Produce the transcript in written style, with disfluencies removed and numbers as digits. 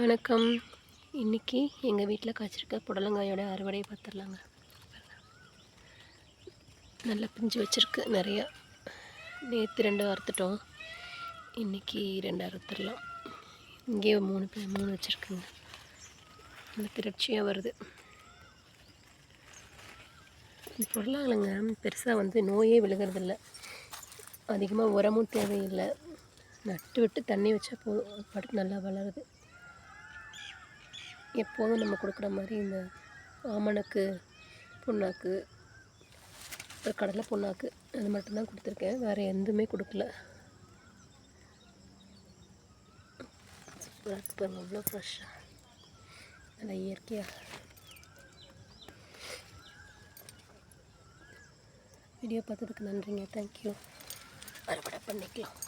வணக்கம். இன்றைக்கி எங்கள் வீட்டில் காய்ச்சிருக்க புடலங்காயோட அறுவடையை பார்த்துடலாங்க. நல்லா பிஞ்சு வச்சுருக்கு நிறையா. நேற்று 2 அறுத்துட்டோம், இன்றைக்கி 2 அறுத்துடலாம். இங்கேயே 3 வச்சுருக்குங்க. நல்ல திரட்சியாக வருது. இந்த புடலங்காய்ங்க பெருசாக நோயே விழுகிறதில்ல, அதிகமாக உரமும் தேவையில்லை. நட்டு விட்டு தண்ணி வச்சா போதும், பாட்டுக்கு நல்லா வளருது. எப்போதும் நம்ம கொடுக்குற மாதிரி இந்த ஆமணக்கு புண்ணாக்கு, கடலை புண்ணாக்கு அது மட்டும்தான் கொடுத்துருக்கேன், வேறு எதுவுமே கொடுக்கல. சூப்பராக இருக்கு பாருங்க, அவ்வளோ ஃப்ரெஷ்ஷாக, நல்லா இயற்கையாக. வீடியோ பார்த்ததுக்கு நன்றிங்க, தேங்க்யூ. அறுவடை பண்ணிக்கலாம்.